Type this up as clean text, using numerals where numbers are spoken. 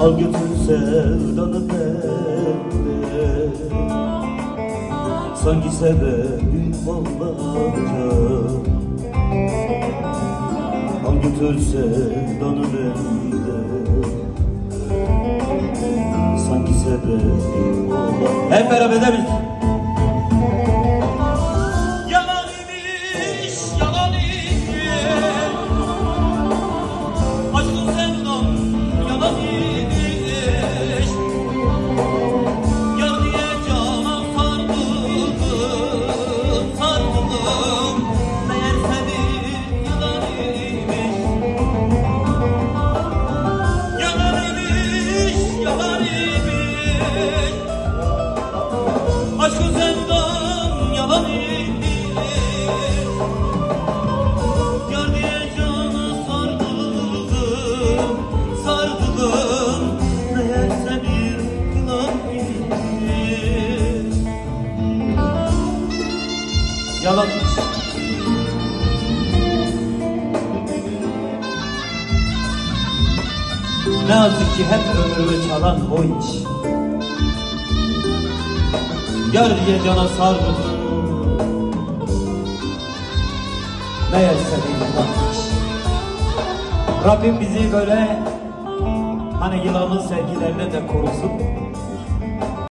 Al götür sevdanı benden, sanki sebebim olacak. Al götür sevdanı benden, sanki sebebim olacak. Hep beraber demiş. Yalan imiş, yalan imiş, aşkın sevdam yalan imiş. Yar diye cana sardım, sardım, meğer senin yalan imiş. Yalan imiş, yalan imiş, aşkın sevdam yalan imiş. Yar diye cana sardım, sardım, meğerse bir yılan imiş. Yalanmış. Ne yazık ki hep ömrümü çalan o iş. Yar diye cana sardım, meğerse bir yılanmış. Rabbim bizi böyle hani yılanın sevgilerinden de korusun.